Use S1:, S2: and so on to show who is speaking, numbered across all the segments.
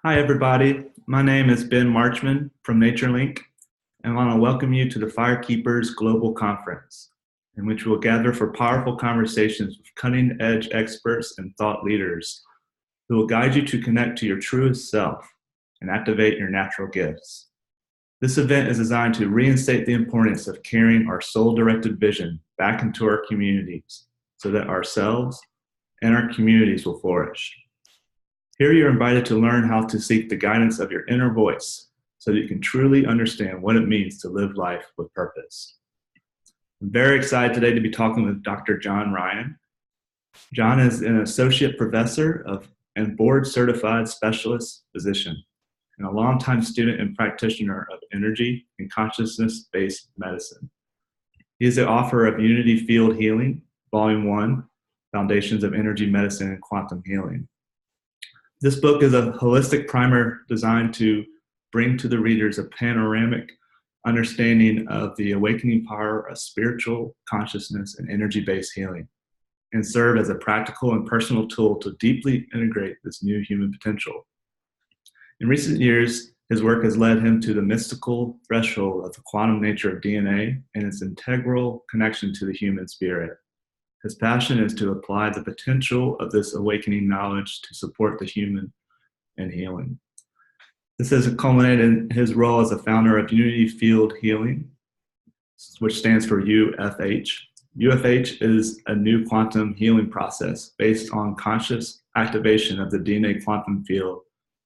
S1: Hi, everybody. My name is Ben Marchman from NatureLink, and I want to welcome you to the FireKeepers Global Conference, in which we'll gather for powerful conversations with cutting-edge experts and thought leaders who will guide you to connect to your truest self and activate your natural gifts. This event is designed to reinstate the importance of carrying our soul-directed vision back into our communities so that ourselves and our communities will flourish. Here you're invited to learn how to seek the guidance of your inner voice so that you can truly understand what it means to live life with purpose. I'm very excited today to be talking with Dr. John Ryan. John is an associate professor and board certified specialist physician and a longtime student and practitioner of energy and consciousness-based medicine. He is the author of Unity Field Healing, Volume 1, Foundations of Energy Medicine and Quantum Healing. This book is a holistic primer designed to bring to the readers a panoramic understanding of the awakening power of spiritual consciousness and energy-based healing, and serve as a practical and personal tool to deeply integrate this new human potential. In recent years, his work has led him to the mystical threshold of the quantum nature of DNA and its integral connection to the human spirit. His passion is to apply the potential of this awakening knowledge to support the human in healing. This has culminated in his role as a founder of Unity Field Healing, which stands for UFH. UFH is a new quantum healing process based on conscious activation of the DNA quantum field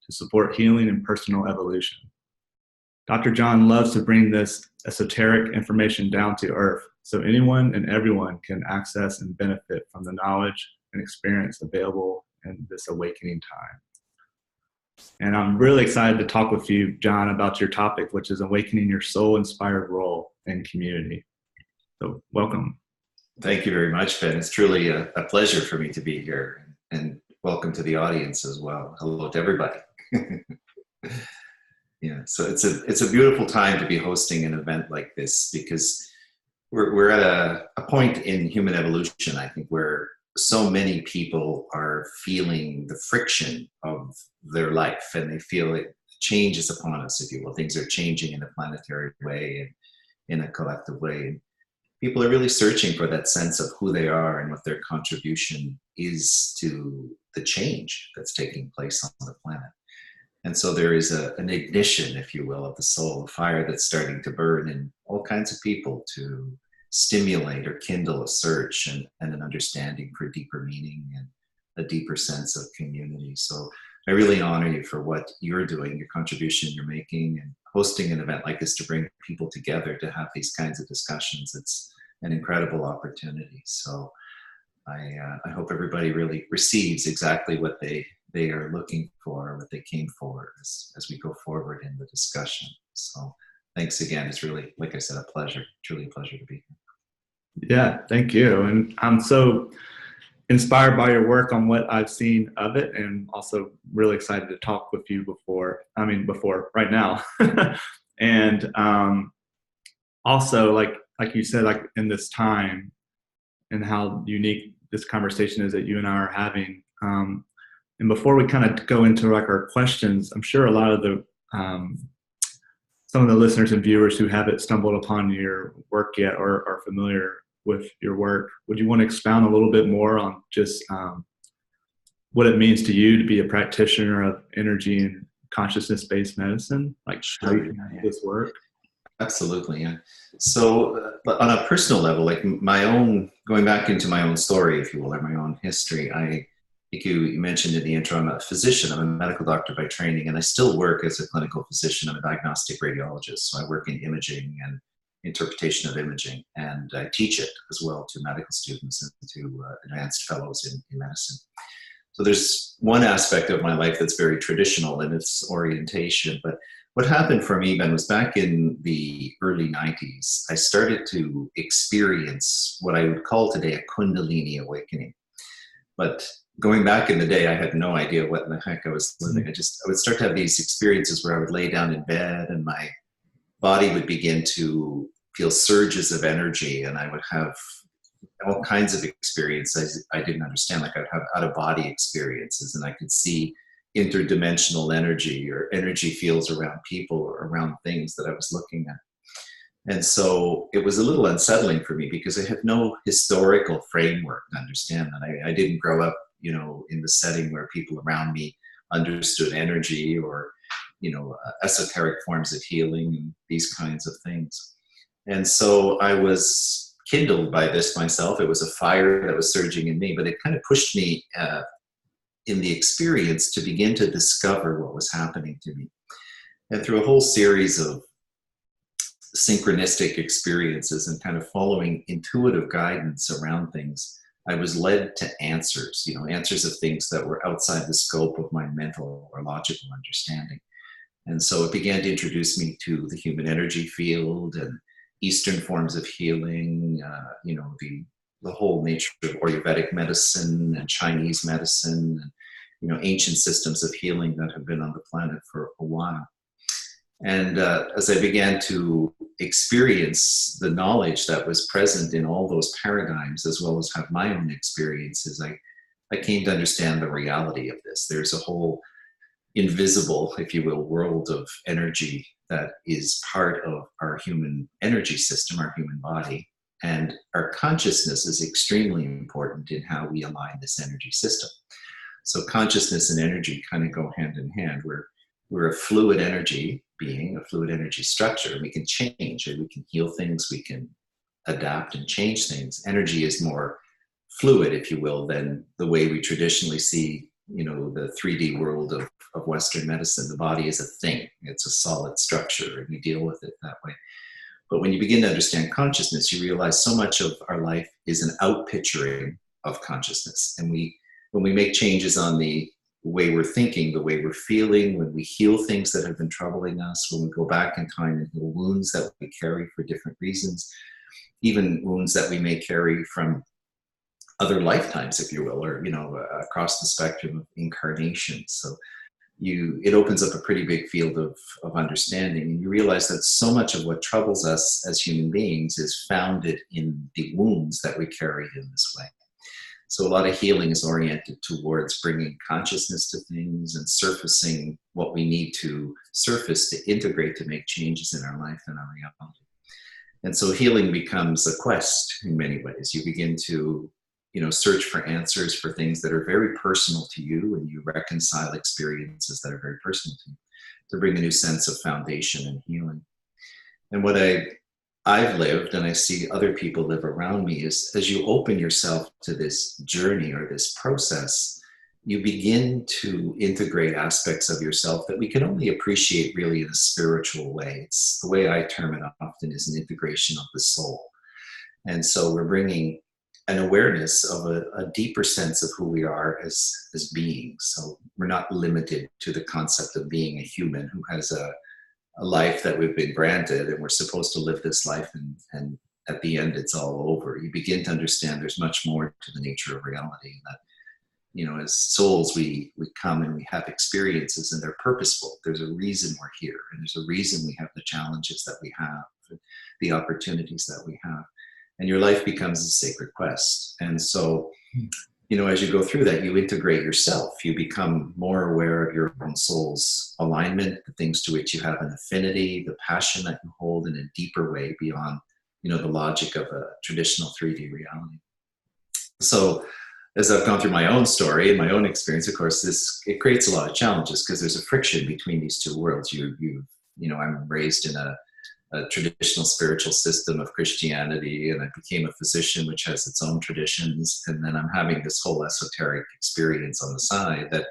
S1: to support healing and personal evolution. Dr. John loves to bring this esoteric information down to earth so anyone and everyone can access and benefit from the knowledge and experience available in this awakening time. And I'm really excited to talk with you, John, about your topic, which is awakening your soul-inspired role in community. So welcome.
S2: Thank you very much, Ben. It's truly a pleasure for me to be here, and welcome to the audience as well. Hello to everybody. Yeah, so it's a beautiful time to be hosting an event like this, because we're at a point in human evolution, I think, where so many people are feeling the friction of their life, and they feel it changes upon us, if you will. Things are changing in a planetary way and in a collective way. And people are really searching for that sense of who they are and what their contribution is to the change that's taking place on the planet. And so there is an ignition, if you will, of the soul, a fire that's starting to burn in all kinds of people to stimulate or kindle a search and an understanding for deeper meaning and a deeper sense of community. So I really honor you for what you're doing, your contribution you're making, and hosting an event like this to bring people together to have these kinds of discussions. It's an incredible opportunity. So I hope everybody really receives exactly what they are looking for, what they came for as we go forward in the discussion. So thanks again. It's really, like I said, a pleasure, truly a pleasure to be here.
S1: Yeah, thank you. And I'm so inspired by your work on what I've seen of it, and also really excited to talk with you before right now. And also, like you said, like in this time and how unique this conversation is that you and I are having. And before we kind of go into like our questions, I'm sure a lot of the some of the listeners and viewers who haven't stumbled upon your work yet or are familiar with your work, would you want to expound a little bit more on just what it means to you to be a practitioner of energy and consciousness-based medicine? Like, how you can do this work?
S2: Absolutely, yeah. So on a personal level, like going back into my own story, if you will, or my own history, I think you mentioned in the intro, I'm a physician. I'm a medical doctor by training, and I still work as a clinical physician. I'm a diagnostic radiologist, so I work in imaging and interpretation of imaging, and I teach it as well to medical students and to advanced fellows in medicine. So there's one aspect of my life that's very traditional in its orientation, but what happened for me, Ben, was back in the early 90s, I started to experience what I would call today a Kundalini awakening. But going back in the day, I had no idea what in the heck I was living. I would start to have these experiences where I would lay down in bed and my body would begin to feel surges of energy, and I would have all kinds of experiences I didn't understand. Like I'd have out-of-body experiences, and I could see interdimensional energy or energy fields around people or around things that I was looking at. And so it was a little unsettling for me because I had no historical framework to understand that. I didn't grow up, in the setting where people around me understood energy or, esoteric forms of healing and these kinds of things. And so I was kindled by this myself. It was a fire that was surging in me, but it kind of pushed me in the experience to begin to discover what was happening to me. And through a whole series of synchronistic experiences and kind of following intuitive guidance around things, I was led to answers, answers of things that were outside the scope of my mental or logical understanding. And so it began to introduce me to the human energy field and Eastern forms of healing, the whole nature of Ayurvedic medicine and Chinese medicine, and ancient systems of healing that have been on the planet for a while. And as I began to experience the knowledge that was present in all those paradigms, as well as have my own experiences, I came to understand the reality of this. There's a whole invisible, if you will, world of energy that is part of our human energy system, our human body. And our consciousness is extremely important in how we align this energy system. So consciousness and energy kind of go hand in hand. We're a fluid energy being, a fluid energy structure. We can change, or we can heal things, we can adapt and change things. Energy is more fluid, if you will, than the way we traditionally see, the 3D world of Western medicine. The body is a thing. It's a solid structure, and we deal with it that way. But when you begin to understand consciousness, you realize so much of our life is an outpicturing of consciousness. And when we make changes on the way we're thinking, the way we're feeling, when we heal things that have been troubling us, when we go back in time and heal wounds that we carry for different reasons, even wounds that we may carry from other lifetimes, if you will, or, across the spectrum of incarnations. So it opens up a pretty big field of understanding. And you realize that so much of what troubles us as human beings is founded in the wounds that we carry in this way. So a lot of healing is oriented towards bringing consciousness to things and surfacing what we need to surface to integrate, to make changes in our life and our reality. And so healing becomes a quest in many ways. You begin to, search for answers for things that are very personal to you, and you reconcile experiences that are very personal to you to bring a new sense of foundation and healing. And what I've lived, and I see other people live around me, is as you open yourself to this journey or this process, you begin to integrate aspects of yourself that we can only appreciate really in a spiritual way. It's the way I term it often is an integration of the soul. And so we're bringing an awareness of a deeper sense of who we are as beings. So we're not limited to the concept of being a human who has a life that we've been granted, and we're supposed to live this life, and at the end it's all over. You begin to understand there's much more to the nature of reality, that as souls we come and we have experiences, and they're purposeful. There's a reason we're here, and there's a reason we have the challenges that we have, the opportunities that we have, and your life becomes a sacred quest. And so as you go through that, you integrate yourself. You become more aware of your own soul's alignment, the things to which you have an affinity, the passion that you hold in a deeper way beyond, the logic of a traditional 3D reality. So as I've gone through my own story and my own experience, of course, it creates a lot of challenges because there's a friction between these two worlds. I'm raised in a traditional spiritual system of Christianity, and I became a physician, which has its own traditions. And then I'm having this whole esoteric experience on the side that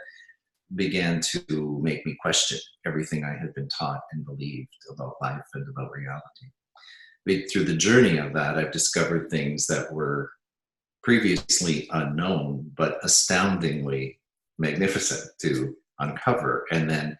S2: began to make me question everything I had been taught and believed about life and about reality. But through the journey of that, I've discovered things that were previously unknown, but astoundingly magnificent to uncover. And then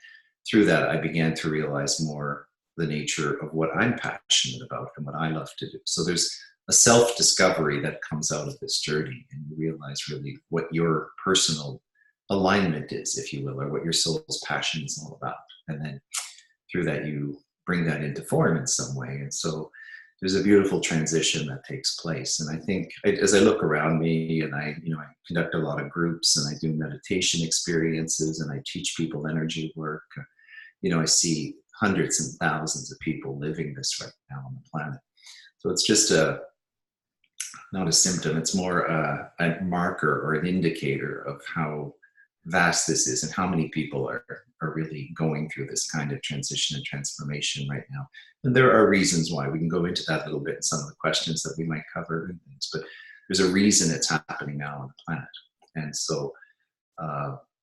S2: through that, I began to realize more the nature of what I'm passionate about and what I love to do. So there's a self-discovery that comes out of this journey, and you realize really what your personal alignment is, if you will, or what your soul's passion is all about. And then through that, you bring that into form in some way. And so there's a beautiful transition that takes place. And I think as I look around me, and I conduct a lot of groups, and I do meditation experiences, and I teach people energy work, I see hundreds and thousands of people living this right now on the planet. So it's just not a symptom, it's more a marker or an indicator of how vast this is and how many people are really going through this kind of transition and transformation right now. And there are reasons why. We can go into that a little bit in some of the questions that we might cover and things, but there's a reason it's happening now on the planet. And so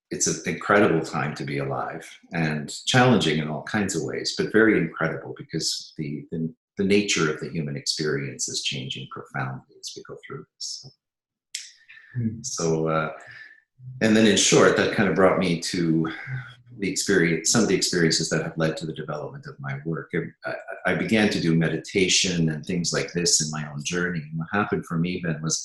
S2: it's an incredible time to be alive, and challenging in all kinds of ways, but very incredible, because the nature of the human experience is changing profoundly as we go through this. So and then in short, that kind of brought me to some of the experiences that have led to the development of my work. I began to do meditation and things like this in my own journey. And what happened for me then was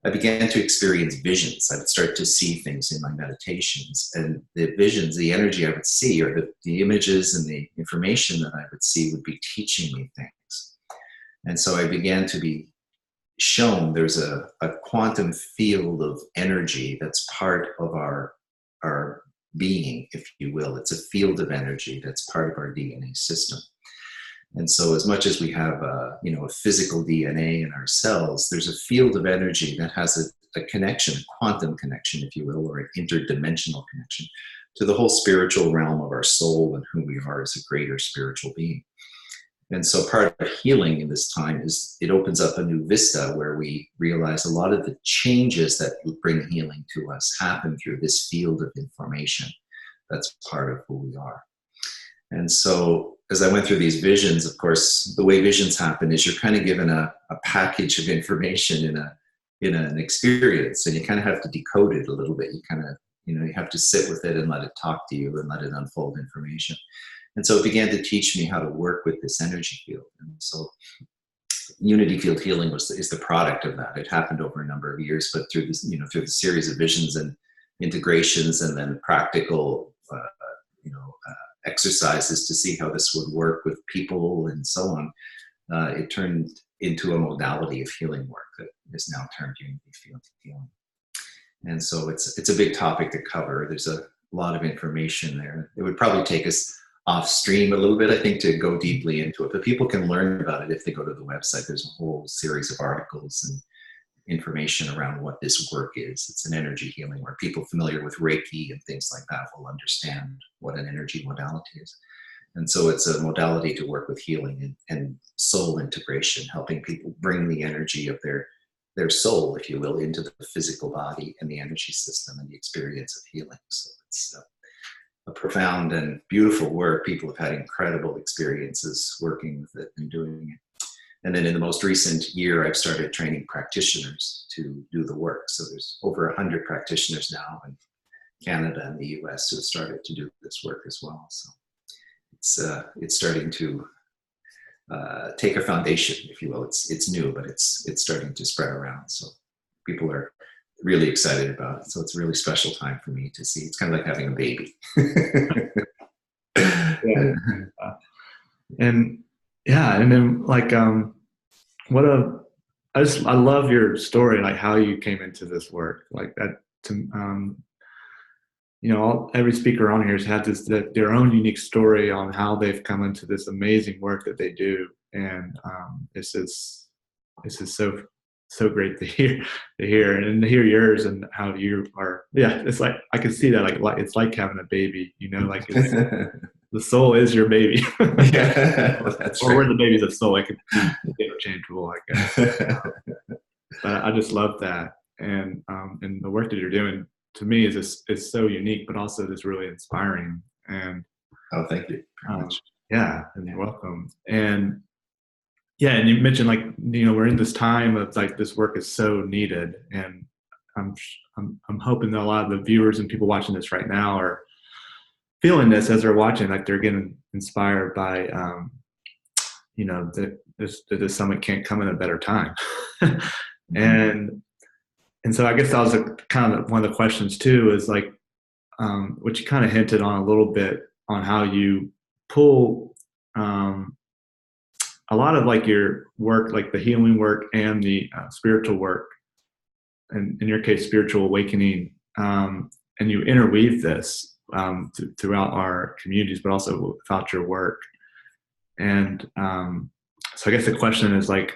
S2: I began to experience visions. I would start to see things in my meditations, and the visions, the energy I would see, or the images and the information that I would see, would be teaching me things. And so I began to be shown there's a quantum field of energy that's part of our being, if you will. It's a field of energy that's part of our DNA system. And so as much as we have a physical DNA in our cells, there's a field of energy that has a connection, a quantum connection, if you will, or an interdimensional connection to the whole spiritual realm of our soul and who we are as a greater spiritual being. And so part of healing in this time is it opens up a new vista where we realize a lot of the changes that bring healing to us happen through this field of information that's part of who we are. And so as I went through these visions, of course, the way visions happen is you're kind of given a package of information in an experience, and you kind of have to decode it a little bit. You kind of, you have to sit with it and let it talk to you and let it unfold information. And so it began to teach me how to work with this energy field. And so unity field healing is the product of that. It happened over a number of years, but through this, through the series of visions and integrations, and then practical, exercises to see how this would work with people and so on, it turned into a modality of healing work that is now termed unity field healing. And so it's a big topic to cover. There's a lot of information there. It would probably take us off stream a little bit, I think, to go deeply into it, but people can learn about it if they go to the website. There's a whole series of articles and information around what this work is. It's an energy healing work. People familiar with Reiki and things like that will understand what an energy modality is. And so it's a modality to work with healing and soul integration, helping people bring the energy of their soul, if you will, into the physical body and the energy system and the experience of healing. So it's a profound and beautiful work. People have had incredible experiences working with it and doing it. And then in the most recent year, I've started training practitioners to do the work. So there's over 100 practitioners now in Canada and the US who have started to do this work as well. So it's starting to take a foundation, if you will. It's new, but it's starting to spread around. So people are really excited about it. So it's a really special time for me to see. It's kind of like having a baby.
S1: Yeah. And then like I love your story, like how you came into this work, like that. Every speaker on here has had their own unique story on how they've come into this amazing work that they do, and this is so great to hear and to hear yours and how you are. Yeah, it's like I can see that like it's like having a baby, like it's, the soul is your baby.
S2: Yeah, that's
S1: or
S2: right.
S1: we're the babies of soul. It could be interchangeable, I guess. But I just love that, and the work that you're doing to me is so unique, but also just really inspiring. And
S2: oh, thank you very much.
S1: Yeah, and you're welcome. And yeah, and you mentioned like we're in this time of like this work is so needed, and I'm hoping that a lot of the viewers and people watching this right now are feeling this as they're watching, like they're getting inspired by that this summit can't come at a better time. And so I guess that was kind of one of the questions too, is like which you kind of hinted on a little bit on how you pull a lot of like your work, like the healing work and the spiritual work, and in your case, spiritual awakening, and you interweave this throughout our communities, but also throughout your work. And so I guess the question is like,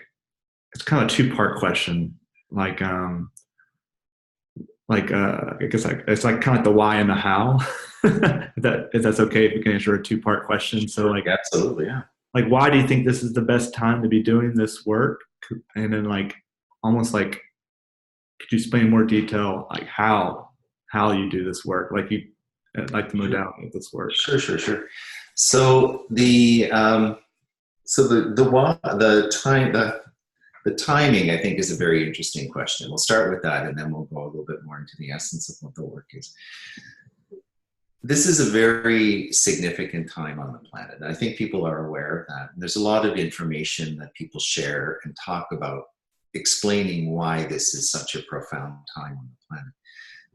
S1: it's kind of a two-part question. I guess it's like kind of like the why and the how. if that's okay, if we can answer a two-part question. So like,
S2: Absolutely, yeah.
S1: Like, why do you think this is the best time to be doing this work? And then like, almost like, could you explain in more detail, like how you do this work? Like like the modality of this work.
S2: Sure. So the timing, I think, is a very interesting question. We'll start with that, and then we'll go a little bit more into the essence of what the work is. This is a very significant time on the planet. And I think people are aware of that. And there's a lot of information that people share and talk about explaining why this is such a profound time on the planet.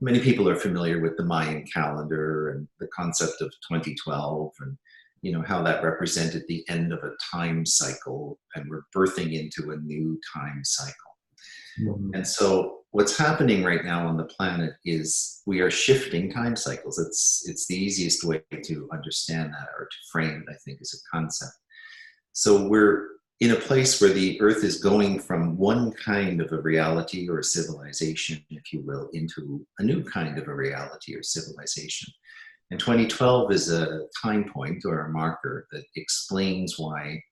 S2: Many people are familiar with the Mayan calendar and the concept of 2012 and how that represented the end of a time cycle, and we're birthing into a new time cycle. Mm-hmm. And so what's happening right now on the planet is we are shifting time cycles. It's the easiest way to understand that, or to frame it, I think, as a concept. So we're in a place where the Earth is going from one kind of a reality or a civilization, if you will, into a new kind of a reality or civilization. And 2012 is a time point or a marker that explains why,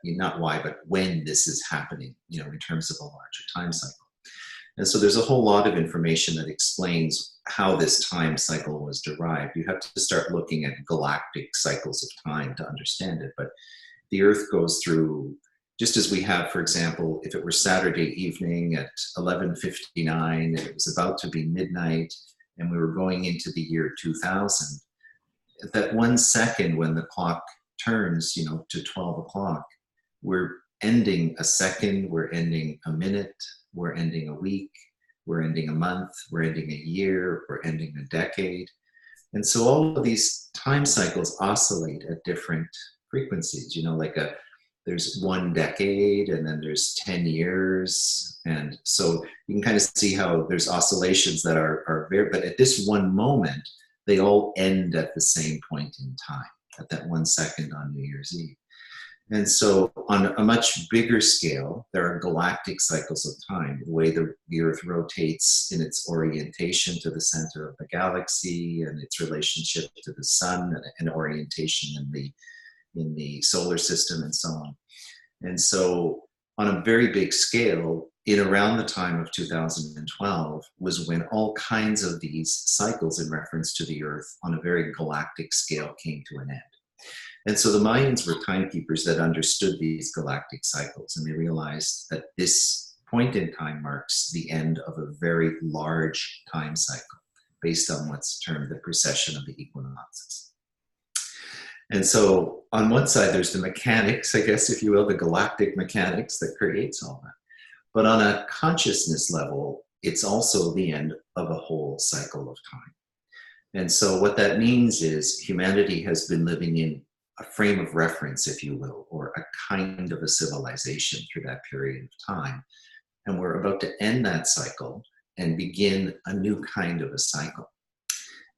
S2: not why, but when this is happening, in terms of a larger time cycle. And so there's a whole lot of information that explains how this time cycle was derived. You have to start looking at galactic cycles of time to understand it. But the Earth goes through, just as we have, for example, if it were Saturday evening at 11:59 and it was about to be midnight and we were going into the year 2000, that 1 second when the clock turns, to 12 o'clock, we're ending a second, we're ending a minute, we're ending a week, we're ending a month, we're ending a year, we're ending a decade. And so all of these time cycles oscillate at different frequencies, there's 1 decade and then there's 10 years. And so you can kind of see how there's oscillations that are very, but at this one moment, they all end at the same point in time, at that 1 second on New Year's Eve. And so on a much bigger scale, there are galactic cycles of time, the way the Earth rotates in its orientation to the center of the galaxy and its relationship to the sun and orientation in the solar system and so on. And so on a very big scale, in around the time of 2012 was when all kinds of these cycles in reference to the Earth on a very galactic scale came to an end. And so the Mayans were timekeepers that understood these galactic cycles, and they realized that this point in time marks the end of a very large time cycle based on what's termed the precession of the equinoxes. And so on one side, there's the mechanics, I guess, if you will, the galactic mechanics that creates all that. But on a consciousness level, it's also the end of a whole cycle of time. And so what that means is humanity has been living in a frame of reference, if you will, or a kind of a civilization through that period of time. And we're about to end that cycle and begin a new kind of a cycle.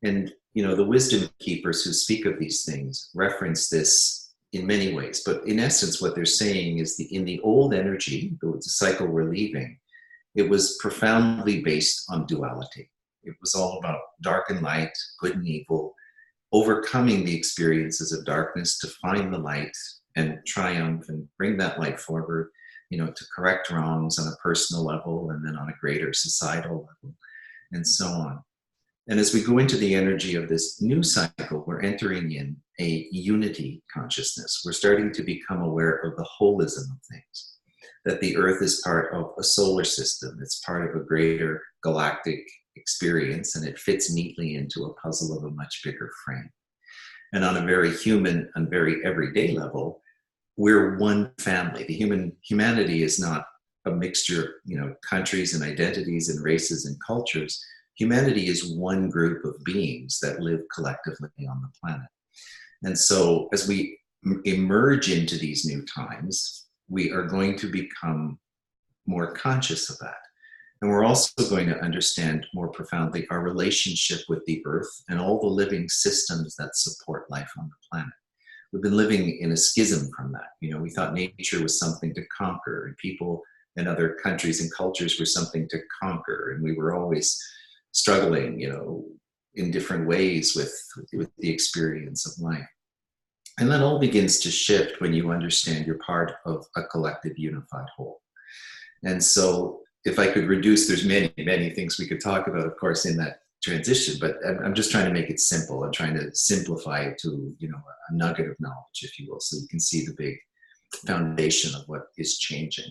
S2: And, the wisdom keepers who speak of these things reference this in many ways. But in essence, what they're saying is in the old energy, the cycle we're leaving, it was profoundly based on duality. It was all about dark and light, good and evil, overcoming the experiences of darkness to find the light and triumph and bring that light forward, to correct wrongs on a personal level and then on a greater societal level, and so on. And as we go into the energy of this new cycle, we're entering in a unity consciousness. We're starting to become aware of the holism of things, that the Earth is part of a solar system. It's part of a greater galactic experience, and it fits neatly into a puzzle of a much bigger frame. And on a very human and very everyday level, we're one family. Humanity is not a mixture of, countries and identities and races and cultures. Humanity is one group of beings that live collectively on the planet. And so as we emerge into these new times, we are going to become more conscious of that. And we're also going to understand more profoundly our relationship with the earth and all the living systems that support life on the planet. We've been living in a schism from that. We thought nature was something to conquer, and people and other countries and cultures were something to conquer. And we were always struggling, in different ways with the experience of life. And that all begins to shift when you understand you're part of a collective unified whole. And so if I could reduce, there's many, many things we could talk about, of course, in that transition, but I'm just trying to make it simple. I'm trying to simplify it to, a nugget of knowledge, if you will, so you can see the big foundation of what is changing.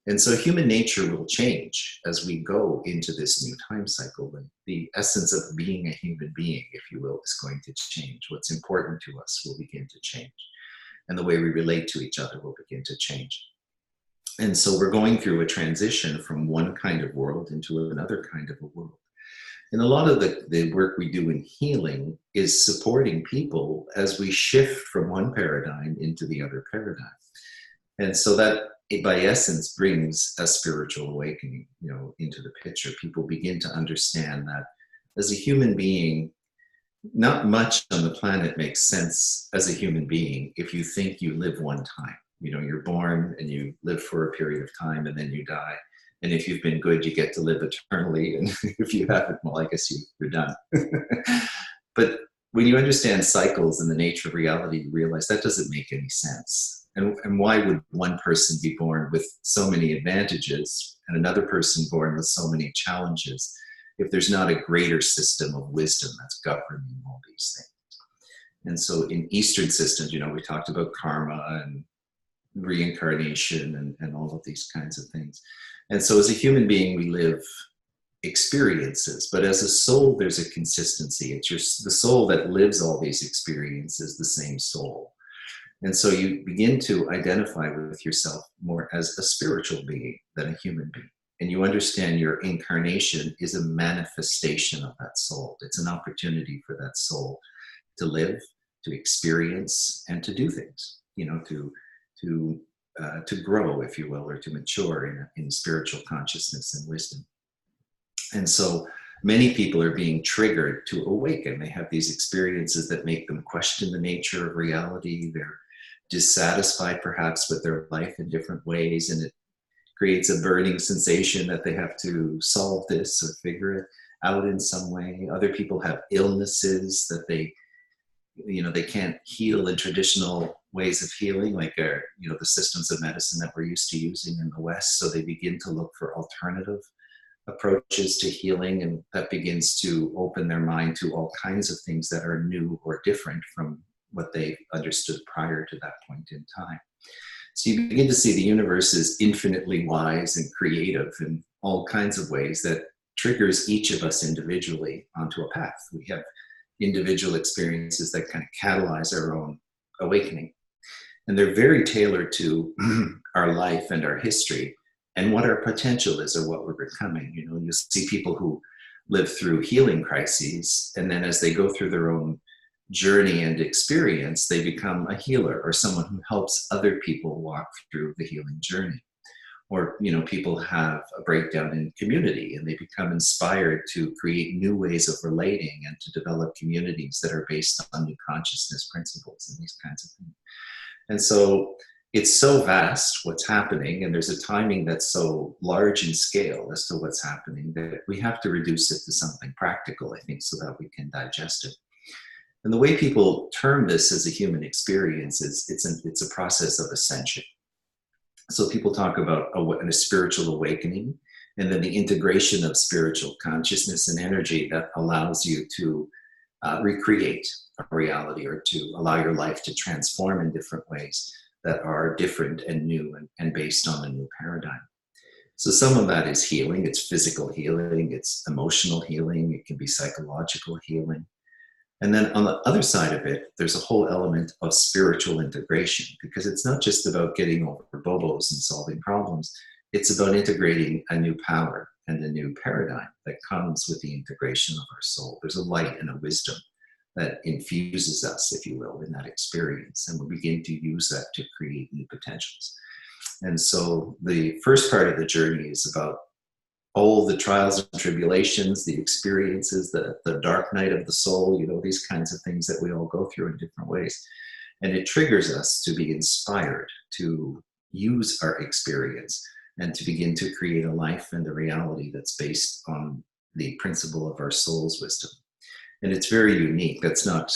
S2: And so human nature will change as we go into this new time cycle. The essence of being a human being, if you will, is going to change. What's important to us will begin to change. And the way we relate to each other will begin to change. And so we're going through a transition from one kind of world into another kind of a world. And a lot of the work we do in healing is supporting people as we shift from one paradigm into the other paradigm. And so that, by essence, brings a spiritual awakening, into the picture. People begin to understand that as a human being, not much on the planet makes sense as a human being if you think you live one time. You're born and you live for a period of time and then you die. And if you've been good, you get to live eternally. And if you haven't, well, I guess you're done. But when you understand cycles and the nature of reality, you realize that doesn't make any sense. And why would one person be born with so many advantages and another person born with so many challenges if there's not a greater system of wisdom that's governing all these things? And so in Eastern systems, we talked about karma and reincarnation and all of these kinds of things. And so as a human being, we live experiences, but as a soul, there's a consistency. It's the soul that lives all these experiences, the same soul. And so you begin to identify with yourself more as a spiritual being than a human being. And you understand your incarnation is a manifestation of that soul. It's an opportunity for that soul to live, to experience, and to do things, to grow, if you will, or to mature in spiritual consciousness and wisdom. And so many people are being triggered to awaken. They have these experiences that make them question the nature of reality. They're dissatisfied perhaps with their life in different ways, and it creates a burning sensation that they have to solve this or figure it out in some way. Other people have illnesses that they can't heal in traditional ways of healing, like the systems of medicine that we're used to using in the West. So they begin to look for alternative approaches to healing, and that begins to open their mind to all kinds of things that are new or different from what they understood prior to that point in time. So you begin to see the universe is infinitely wise and creative in all kinds of ways that triggers each of us individually onto a path. We have individual experiences that kind of catalyze our own awakening. And they're very tailored to our life and our history and what our potential is or what we're becoming. You see people who live through healing crises, and then as they go through their own journey and experience, they become a healer or someone who helps other people walk through the healing journey. Or, people have a breakdown in community and they become inspired to create new ways of relating and to develop communities that are based on new consciousness principles and these kinds of things. And so it's so vast what's happening, and there's a timing that's so large in scale as to what's happening that we have to reduce it to something practical, I think, so that we can digest it. And the way people term this as a human experience is it's a process of ascension. So people talk about a spiritual awakening, and then the integration of spiritual consciousness and energy that allows you to recreate a reality or to allow your life to transform in different ways that are different and new and based on a new paradigm. So some of that is healing. It's physical healing. It's emotional healing. It can be psychological healing. And then on the other side of it, there's a whole element of spiritual integration, because it's not just about getting over bobos and solving problems. It's about integrating a new power and a new paradigm that comes with the integration of our soul. There's a light and a wisdom that infuses us, if you will, in that experience. And we begin to use that to create new potentials. And so the first part of the journey is about all the trials and tribulations, the experiences, the dark night of the soul, these kinds of things that we all go through in different ways. And it triggers us to be inspired to use our experience and to begin to create a life and a reality that's based on the principle of our soul's wisdom. And it's very unique. That's not,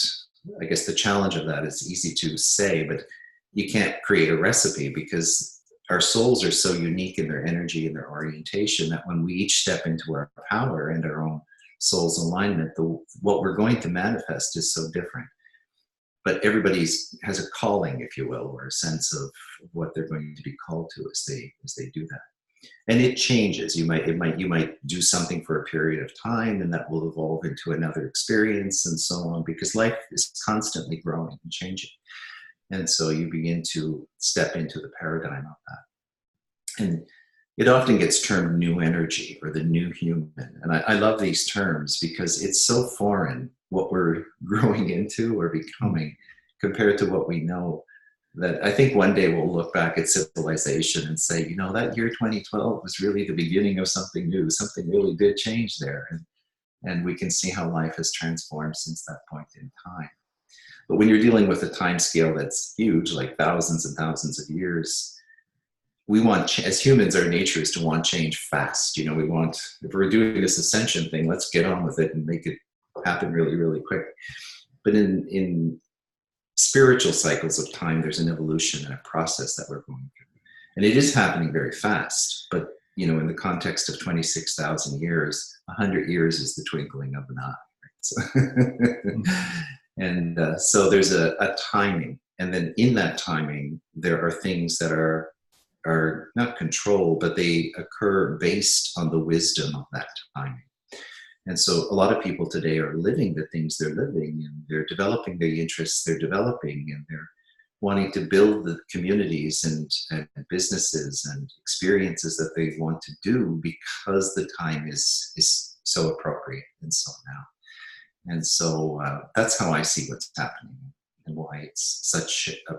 S2: I guess the challenge of that is easy to say, but you can't create a recipe because our souls are so unique in their energy and their orientation that when we each step into our power and our own soul's alignment, what we're going to manifest is so different. But everybody has a calling, if you will, or a sense of what they're going to be called to as they do that. And it changes. You might do something for a period of time, and that will evolve into another experience and so on, because life is constantly growing and changing. And so you begin to step into the paradigm of that. And it often gets termed new energy or the new human. And I love these terms because it's so foreign what we're growing into or becoming compared to what we know, that I think one day we'll look back at civilization and say, that year 2012 was really the beginning of something new. Something really did change there. And we can see how life has transformed since that point in time. But when you're dealing with a time scale that's huge, like thousands and thousands of years, we want, as humans, our nature is to want change fast. We want, if we're doing this ascension thing, let's get on with it and make it happen really, really quick. But in spiritual cycles of time, there's an evolution and a process that we're going through. And it is happening very fast. But, in the context of 26,000 years, 100 years is the twinkling of an eye. Right? So and so there's a timing. And then in that timing, there are things that are not controlled, but they occur based on the wisdom of that timing. And so a lot of people today are living the things they're living, and they're developing the interests they're developing, and they're wanting to build the communities and businesses and experiences that they want to do because the time is so appropriate and so now. And so that's how I see what's happening and why it's such a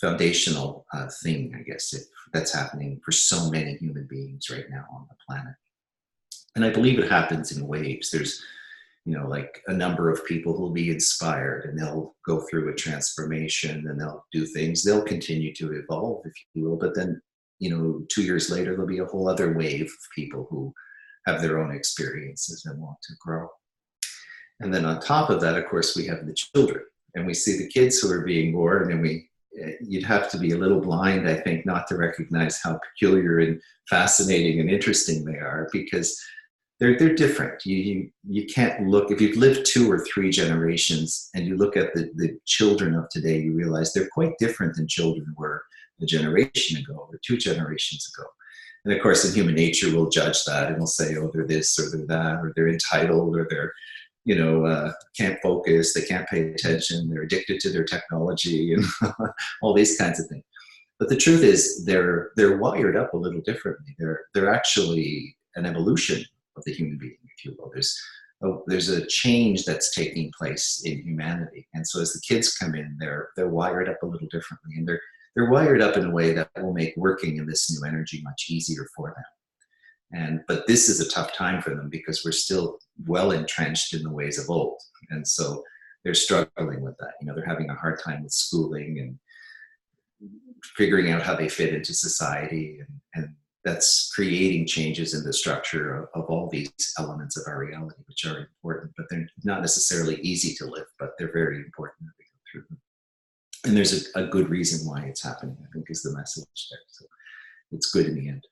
S2: foundational thing, I guess, that's happening for so many human beings right now on the planet. And I believe it happens in waves. There's, like a number of people who will be inspired and they'll go through a transformation and they'll do things. They'll continue to evolve, if you will. But then, 2 years later, there'll be a whole other wave of people who have their own experiences and want to grow. And then on top of that, of course, we have the children, and we see the kids who are being born, and you'd have to be a little blind, I think, not to recognize how peculiar and fascinating and interesting they are, because they're different. You can't look, if you've lived 2 or 3 generations and you look at the children of today, you realize they're quite different than children were a generation ago or 2 generations ago. And of course, in human nature, we'll judge that and we'll say, oh, they're this or they're that, or they're entitled, or they're can't focus, they can't pay attention, they're addicted to their technology, and all these kinds of things. But the truth is, they're wired up a little differently. They're actually an evolution of the human being, if you will. There's a change that's taking place in humanity, and so as the kids come in, they're wired up a little differently, and they're wired up in a way that will make working in this new energy much easier for them. But this is a tough time for them because we're still well entrenched in the ways of old. And so they're struggling with that. They're having a hard time with schooling and figuring out how they fit into society. And that's creating changes in the structure of all these elements of our reality, which are important, but they're not necessarily easy to live, but they're very important that we go through them. And there's a good reason why it's happening, I think, is the message there. So it's good in the end.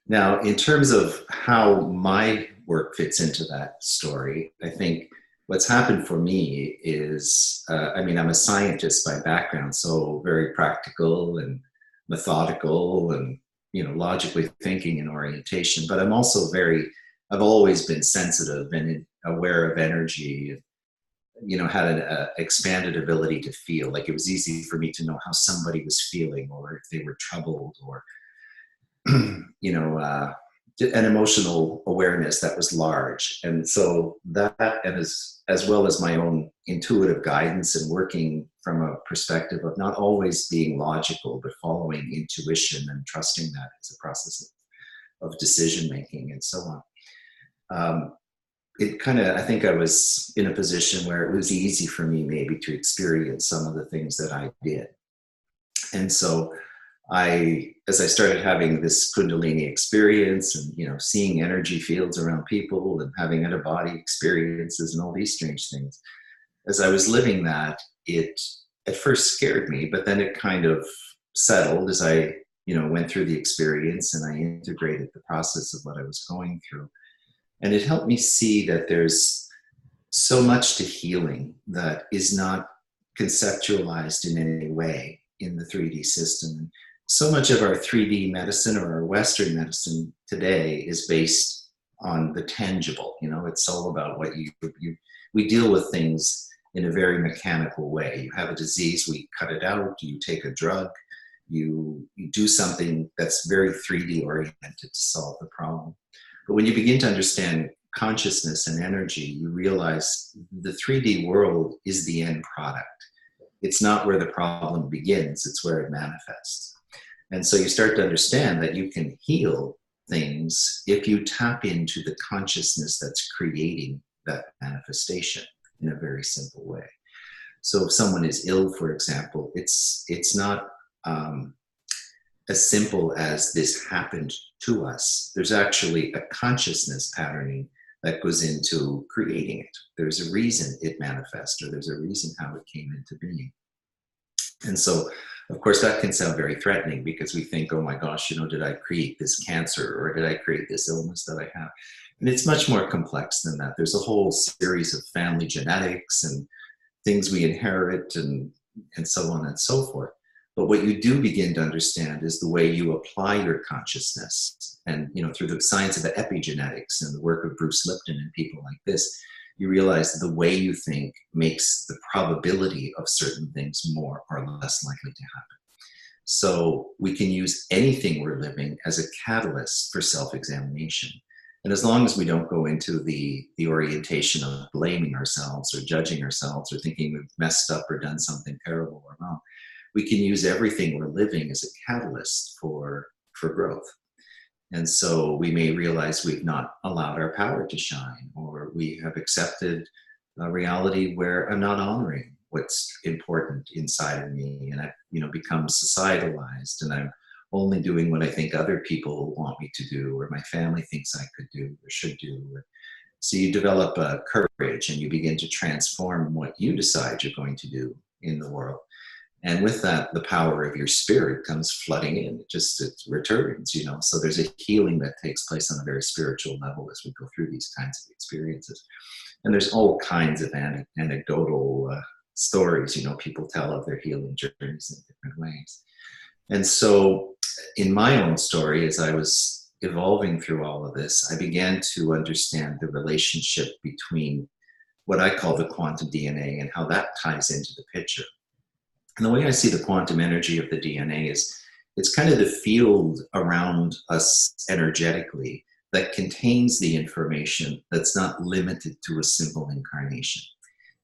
S2: Now, in terms of how my work fits into that story, I think what's happened for me is, I'm a scientist by background, so very practical and methodical and, logically thinking and orientation. But I'm also I've always been sensitive and aware of energy, had an expanded ability to feel. Like it was easy for me to know how somebody was feeling, or if they were troubled, or an emotional awareness that was large. And so that, and as well as my own intuitive guidance and working from a perspective of not always being logical, but following intuition and trusting that as a process of decision making and so on. It kind of, I think I was in a position where it was easy for me maybe to experience some of the things that I did. And so as I started having this Kundalini experience and, seeing energy fields around people and having out-of-body experiences and all these strange things, as I was living that, it at first scared me, but then it kind of settled as I, went through the experience and I integrated the process of what I was going through. And it helped me see that there's so much to healing that is not conceptualized in any way in the 3D system. So much of our 3D medicine or our Western medicine today is based on the tangible. It's all about what we deal with things in a very mechanical way. You have a disease, we cut it out, you take a drug, you do something that's very 3D oriented to solve the problem. But when you begin to understand consciousness and energy, you realize the 3D world is the end product. It's not where the problem begins, it's where it manifests. And so you start to understand that you can heal things if you tap into the consciousness that's creating that manifestation in a very simple way. So if someone is ill, for example, it's not as simple as this happened to us. There's actually a consciousness patterning that goes into creating it. There's a reason it manifests, or there's a reason how it came into being. And so, of course, that can sound very threatening because we think, oh my gosh, did I create this cancer or did I create this illness that I have? And it's much more complex than that. There's a whole series of family genetics and things we inherit and so on and so forth. But what you do begin to understand is the way you apply your consciousness. And, through the science of epigenetics and the work of Bruce Lipton and people like this, you realize that the way you think makes the probability of certain things more or less likely to happen. So we can use anything we're living as a catalyst for self-examination. And as long as we don't go into the orientation of blaming ourselves or judging ourselves or thinking we've messed up or done something terrible or wrong, we can use everything we're living as a catalyst for growth. And so we may realize we've not allowed our power to shine, or we have accepted a reality where I'm not honoring what's important inside of me, and I've become societalized, and I'm only doing what I think other people want me to do, or my family thinks I could do or should do. So you develop a courage, and you begin to transform what you decide you're going to do in the world. And with that, the power of your spirit comes flooding in. It returns, So there's a healing that takes place on a very spiritual level as we go through these kinds of experiences. And there's all kinds of anecdotal stories, people tell of their healing journeys in different ways. And so in my own story, as I was evolving through all of this, I began to understand the relationship between what I call the quantum DNA and how that ties into the picture. And the way I see the quantum energy of the DNA is it's kind of the field around us energetically that contains the information that's not limited to a simple incarnation.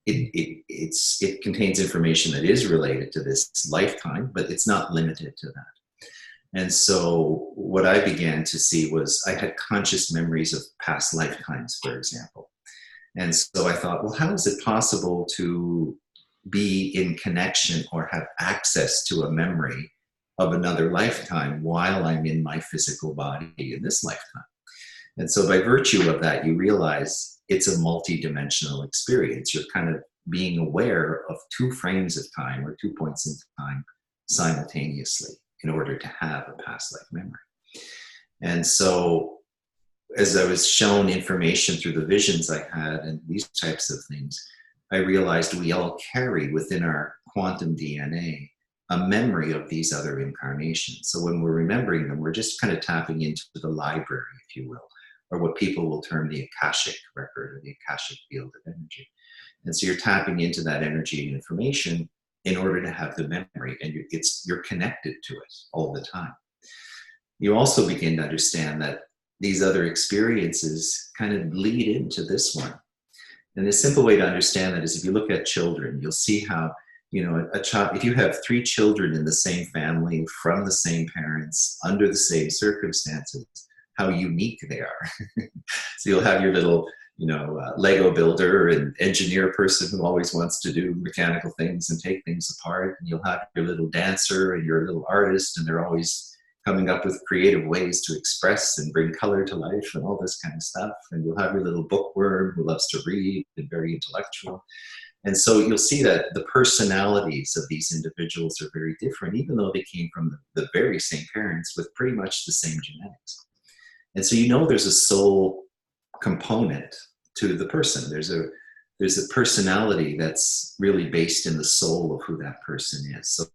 S2: It contains information that is related to this lifetime, but it's not limited to that. And so what I began to see was I had conscious memories of past lifetimes, for example. And so I thought, well, how is it possible to be in connection or have access to a memory of another lifetime while I'm in my physical body in this lifetime? And so by virtue of that, you realize it's a multi-dimensional experience. You're kind of being aware of two frames of time or 2 points in time simultaneously in order to have a past life memory. And so as I was shown information through the visions I had and these types of things, I realized we all carry within our quantum DNA a memory of these other incarnations. So when we're remembering them, we're just kind of tapping into the library, if you will, or what people will term the Akashic record or the Akashic field of energy. And so you're tapping into that energy and information in order to have the memory, and you're connected to it all the time. You also begin to understand that these other experiences kind of lead into this one. And a simple way to understand that is if you look at children, you'll see how, a child, if you have 3 children in the same family, from the same parents, under the same circumstances, how unique they are. So you'll have your little, Lego builder and engineer person who always wants to do mechanical things and take things apart. And you'll have your little dancer and your little artist, and they're always coming up with creative ways to express and bring color to life and all this kind of stuff. And you'll have your little bookworm who loves to read and very intellectual. And so you'll see that the personalities of these individuals are very different, even though they came from the very same parents with pretty much the same genetics. And so there's a soul component to the person. There's a personality that's really based in the soul of who that person is. So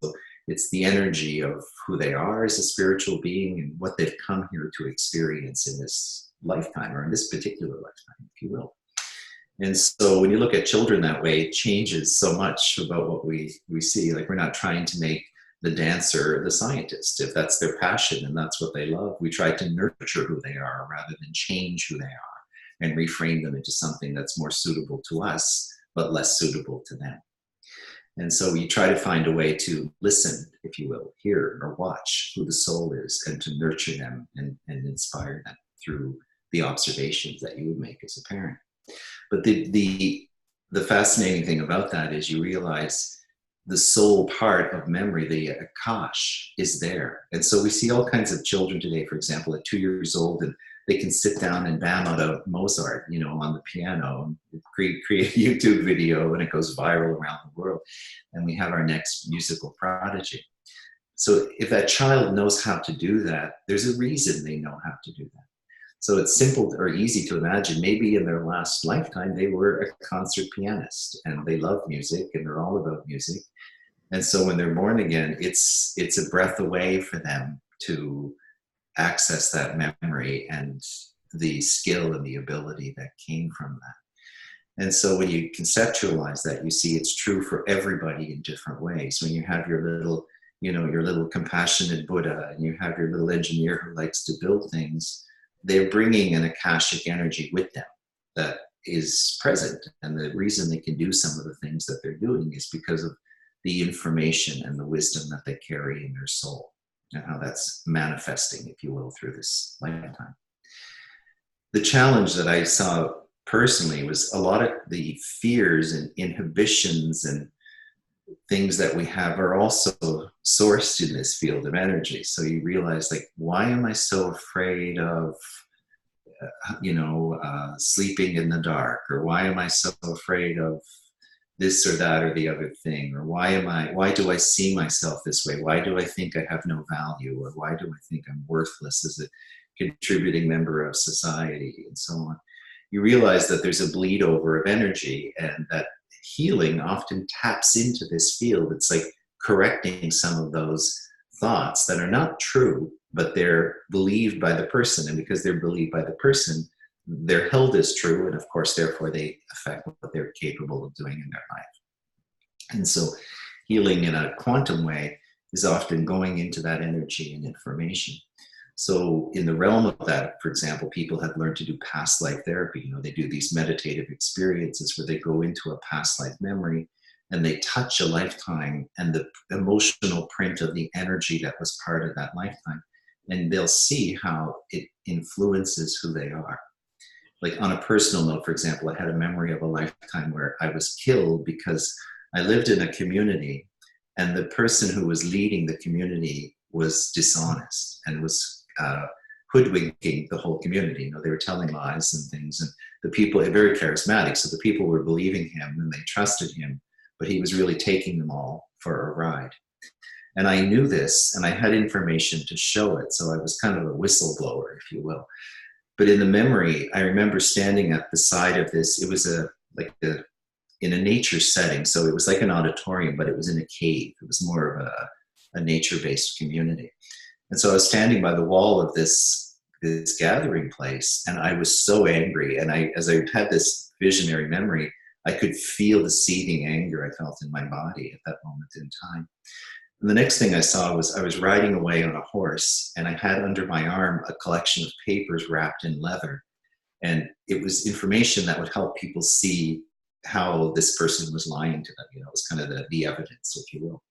S2: it's the energy of who they are as a spiritual being and what they've come here to experience in this lifetime, or in this particular lifetime, if you will. And so when you look at children that way, it changes so much about what we see. Like, we're not trying to make the dancer the scientist. If that's their passion and that's what they love, we try to nurture who they are rather than change who they are and reframe them into something that's more suitable to us, but less suitable to them. And so we try to find a way to listen, if you will, hear or watch who the soul is, and to nurture them and inspire them through the observations that you would make as a parent. But the fascinating thing about that is you realize the soul part of memory, the akash, is there. And so we see all kinds of children today, for example, at 2 years old, and they can sit down and bam out a Mozart, on the piano, and create a YouTube video, and it goes viral around the world. And we have our next musical prodigy. So if that child knows how to do that, there's a reason they know how to do that. So it's simple or easy to imagine. Maybe in their last lifetime, they were a concert pianist and they love music and they're all about music. And so when they're born again, it's a breath away for them to access that memory and the skill and the ability that came from that. And so when you conceptualize that, you see it's true for everybody in different ways. When you have your little, your little compassionate Buddha, and you have your little engineer who likes to build things, they're bringing an akashic energy with them that is present. And the reason they can do some of the things that they're doing is because of the information and the wisdom that they carry in their soul, and how that's manifesting, if you will, through this lifetime. The challenge that I saw personally was a lot of the fears and inhibitions and things that we have are also sourced in this field of energy. So you realize, like, why am I so afraid of, sleeping in the dark? Or why am I so afraid of this or that or the other thing? Or why do I see myself this way? Why do I think I have no value? Or why do I think I'm worthless as a contributing member of society, and so on? You realize that there's a bleed over of energy, and that healing often taps into this field. It's like correcting some of those thoughts that are not true, but they're believed by the person. And because they're believed by the person, they're held as true. And of course, therefore, they affect what they're capable of doing in their life. And so healing in a quantum way is often going into that energy and information. So in the realm of that, for example, people have learned to do past life therapy. They do these meditative experiences where they go into a past life memory and they touch a lifetime and the emotional print of the energy that was part of that lifetime. And they'll see how it influences who they are. Like, on a personal note, for example, I had a memory of a lifetime where I was killed because I lived in a community and the person who was leading the community was dishonest and was hoodwinking the whole community. They were telling lies and things, and the people are very charismatic, so the people were believing him and they trusted him, but he was really taking them all for a ride. And I knew this, and I had information to show it, so I was kind of a whistleblower, if you will. But in the memory, I remember standing at the side of this. It was in a nature setting, so it was like an auditorium, but it was in a cave. It was more of a nature-based community. And so I was standing by the wall of this gathering place, and I was so angry. And as I had this visionary memory, I could feel the seething anger I felt in my body at that moment in time. And the next thing I saw was I was riding away on a horse, and I had under my arm a collection of papers wrapped in leather. And it was information that would help people see how this person was lying to them. You know, it was kind of the evidence, if you will.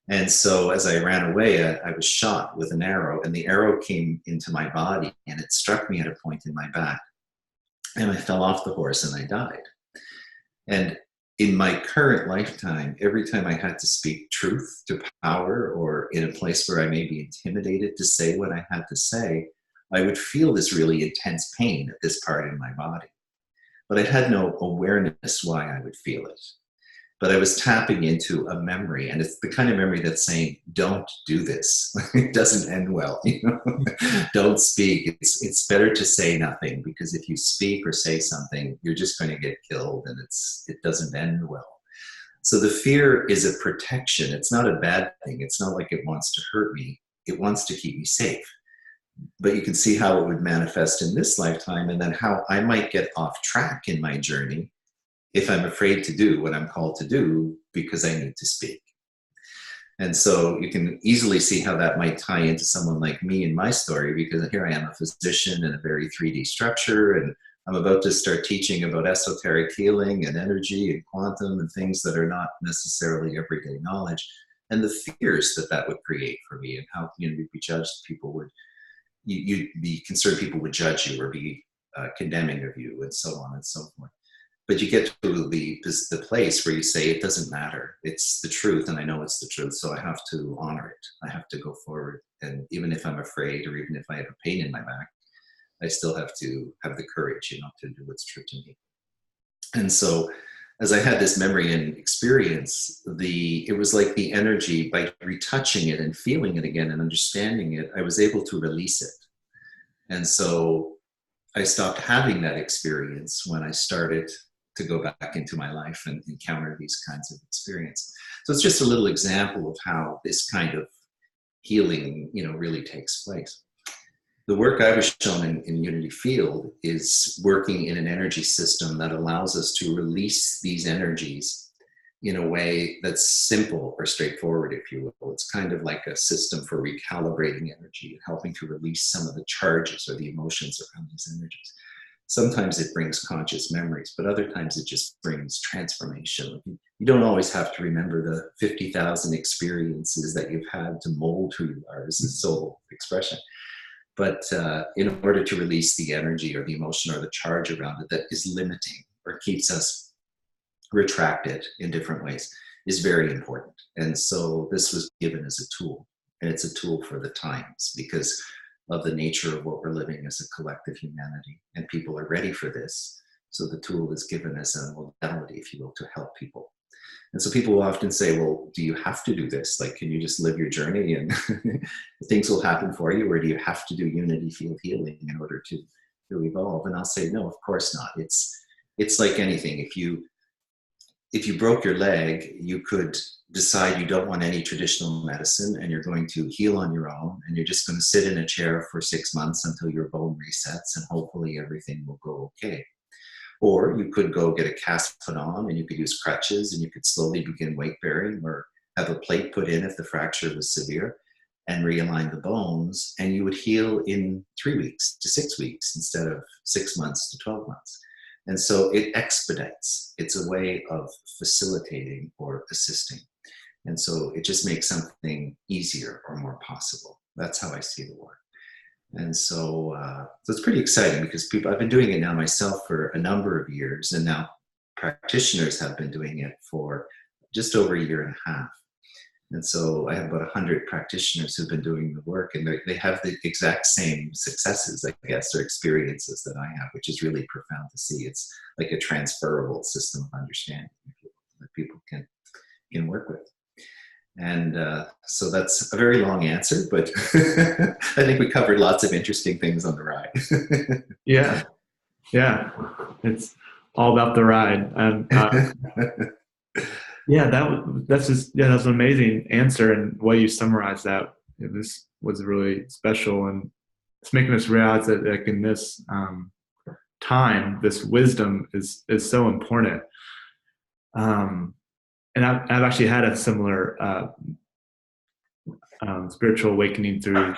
S2: And so as I ran away, I was shot with an arrow, and the arrow came into my body and it struck me at a point in my back. And I fell off the horse and I died. And in my current lifetime, every time I had to speak truth to power, or in a place where I may be intimidated to say what I had to say, I would feel this really intense pain at this part in my body. But I had no awareness why I would feel it. But I was tapping into a memory, and it's the kind of memory that's saying, don't do this. It doesn't end well. You know? Don't speak. It's better to say nothing, because if you speak or say something, you're just going to get killed, and it doesn't end well. So the fear is a protection. It's not a bad thing. It's not like it wants to hurt me. It wants to keep me safe. But you can see how it would manifest in this lifetime, and then how I might get off track in my journey if I'm afraid to do what I'm called to do because I need to speak. And so you can easily see how that might tie into someone like me in my story, because here I am, a physician in a very 3D structure, and I'm about to start teaching about esoteric healing and energy and quantum and things that are not necessarily everyday knowledge, and the fears that would create for me, and how you'd be judged. People would, you'd be concerned people would judge you or be condemning of you, and so on and so forth. But you get to the place where you say, it doesn't matter. It's the truth, and I know it's the truth, so I have to honor it. I have to go forward. And even if I'm afraid, or even if I have a pain in my back, I still have to have the courage, you know, to do what's true to me. And so as I had this memory and experience, it was like the energy, by retouching it and feeling it again and understanding it, I was able to release it. And so I stopped having that experience when I started to go back into my life and encounter these kinds of experience. So it's just a little example of how this kind of healing, you know, really takes place. The work I was shown in Unity Field is working in an energy system that allows us to release these energies in a way that's simple or straightforward, if you will. It's kind of like a system for recalibrating energy, helping to release some of the charges or the emotions around these energies. Sometimes it brings conscious memories, but other times it just brings transformation. You don't always have to remember the 50,000 experiences that you've had to mold who you are as a soul expression. But in order to release the energy or the emotion or the charge around it that is limiting or keeps us retracted in different ways, is very important. And so this was given as a tool, and it's a tool for the times because of the nature of what we're living as a collective humanity, and people are ready for this. So the tool is given as a modality, if you will, to help people. And so people will often say, well, do you have to do this? Like, can you just live your journey and things will happen for you? Or do you have to do Unity Field healing in order to evolve? And I'll say, no, of course not. It's like anything. If you broke your leg, you could decide you don't want any traditional medicine and you're going to heal on your own, and you're just going to sit in a chair for 6 months until your bone resets and hopefully everything will go okay. Or you could go get a cast put on and you could use crutches and you could slowly begin weight bearing, or have a plate put in if the fracture was severe, and realign the bones, and you would heal in 3 weeks to 6 weeks instead of 6 months to 12 months. And so it expedites. It's a way of facilitating or assisting. And so it just makes something easier or more possible. That's how I see the work. And so it's pretty exciting because I've been doing it now myself for a number of years, and now practitioners have been doing it for just over a year and a half. And so I have about 100 practitioners who've been doing the work, and they have the exact same successes, I guess, or experiences that I have, which is really profound to see. It's like a transferable system of understanding that people can work with. And so that's a very long answer, but I think we covered lots of interesting things on the ride.
S1: Yeah. It's all about the ride. And yeah, that's an amazing answer, and the way you summarized that, this was really special, and it's making us realize that, like, in this time, this wisdom is so important. And I've actually had a similar spiritual awakening through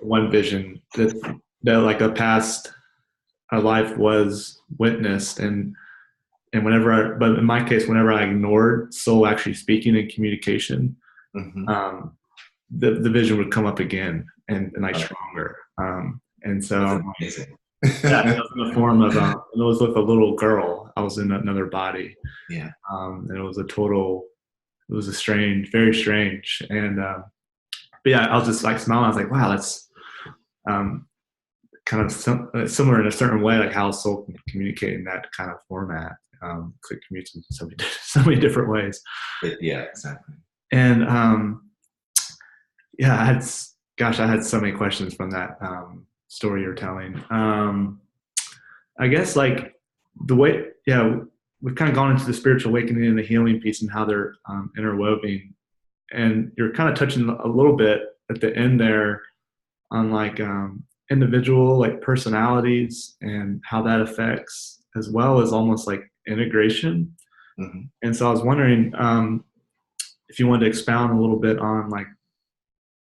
S1: one vision that like a life was witnessed, and but in my case, whenever I ignored soul actually speaking and communication,
S2: Mm-hmm.
S1: The vision would come up again and like stronger. And so
S2: That's
S1: I'm like,
S2: amazing.
S1: yeah, it was in the form of it was with a little girl. I was in another body.
S2: Yeah.
S1: And it was a strange, very strange. And but yeah, I was just like smiling. I was like, wow, that's kind of similar in a certain way, like how soul can communicate in that kind of format. It communicates in so many different ways.
S2: Yeah, exactly.
S1: And yeah, I had so many questions from that story you're telling. I guess like the way, yeah, we've kind of gone into the spiritual awakening and the healing piece and how they're interwoven. And you're kind of touching a little bit at the end there on like individual like personalities and how that affects, as well as almost like integration.
S2: Mm-hmm.
S1: And so I was wondering if you wanted to expound a little bit on like,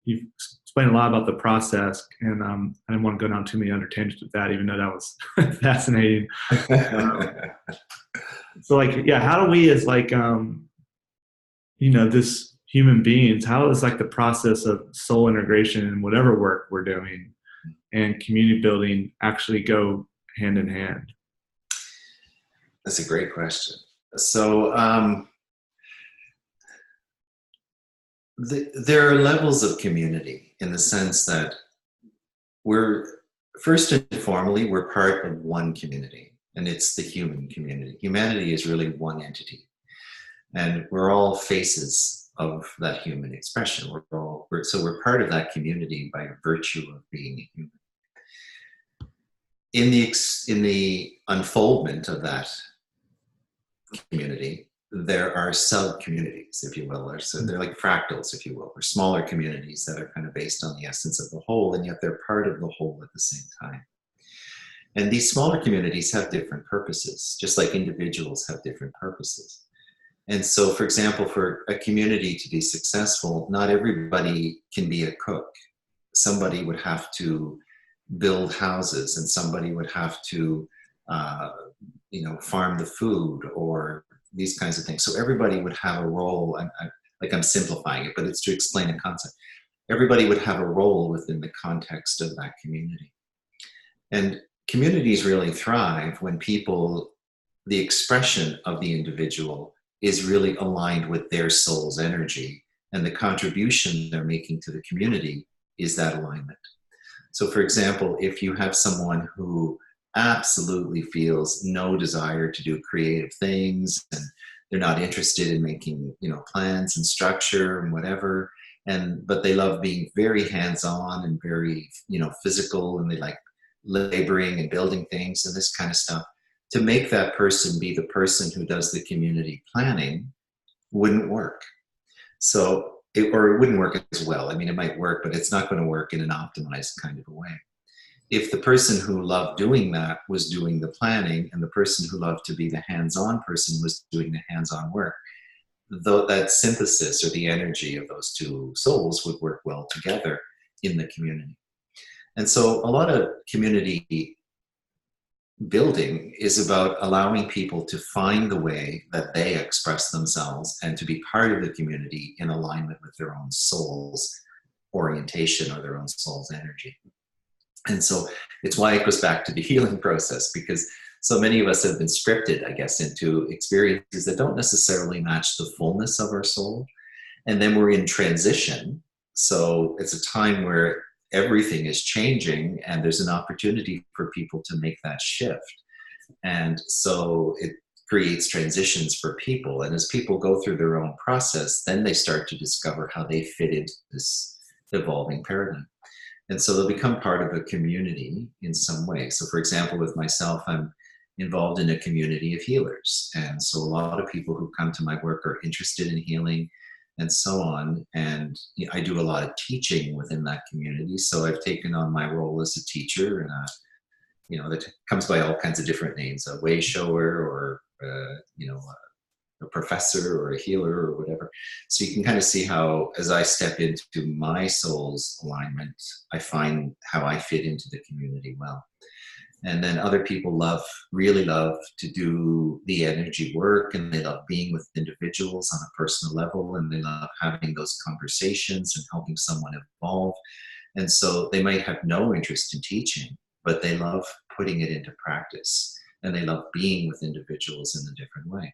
S1: you've explained a lot about the process, and I didn't want to go down too many other tangents with that, even though that was fascinating. So like, yeah, how do we as like, this human beings, how is like the process of soul integration and whatever work we're doing and community building actually go hand in hand?
S2: That's a great question. So there are levels of community in the sense that we're first and formally, we're part of one community, and it's the human community. Humanity is really one entity, and we're all faces of that human expression. So we're part of that community by virtue of being human. In the unfoldment of that community, there are sub-communities, if you will, so they're like fractals, if you will, or smaller communities that are kind of based on the essence of the whole, and yet they're part of the whole at the same time. And these smaller communities have different purposes, just like individuals have different purposes. And so, for example, for a community to be successful, not everybody can be a cook. Somebody would have to build houses, and somebody would have to farm the food, or these kinds of things. So everybody would have a role. I'm simplifying it, but it's to explain a concept. Everybody would have a role within the context of that community. And communities really thrive when the expression of the individual is really aligned with their soul's energy, and the contribution they're making to the community is that alignment. So for example, if you have someone who absolutely feels no desire to do creative things, and they're not interested in making plans and structure and whatever, but they love being very hands-on and very physical, and they like laboring and building things and this kind of stuff, to make that person be the person who does the community planning wouldn't work. So it wouldn't work as well. I mean, it might work, but it's not going to work in an optimized kind of a way. If the person who loved doing that was doing the planning, and the person who loved to be the hands-on person was doing the hands-on work, though that synthesis or the energy of those two souls would work well together in the community. And so a lot of community building is about allowing people to find the way that they express themselves and to be part of the community in alignment with their own soul's orientation or their own soul's energy. And so it's why it goes back to the healing process, because so many of us have been scripted, I guess, into experiences that don't necessarily match the fullness of our soul. And then we're in transition. So it's a time where everything is changing, and there's an opportunity for people to make that shift. And so it creates transitions for people. And as people go through their own process, then they start to discover how they fit into this evolving paradigm. And so they'll become part of a community in some way. So for example, with myself, I'm involved in a community of healers. And so a lot of people who come to my work are interested in healing and so on. And I do a lot of teaching within that community. So I've taken on my role as a teacher, and that comes by all kinds of different names, a way shower, or a professor or a healer or whatever. So you can kind of see how, as I step into my soul's alignment, I find how I fit into the community well. And then other people really love to do the energy work, and they love being with individuals on a personal level, and they love having those conversations and helping someone evolve. And so they might have no interest in teaching, but they love putting it into practice, and they love being with individuals in a different way.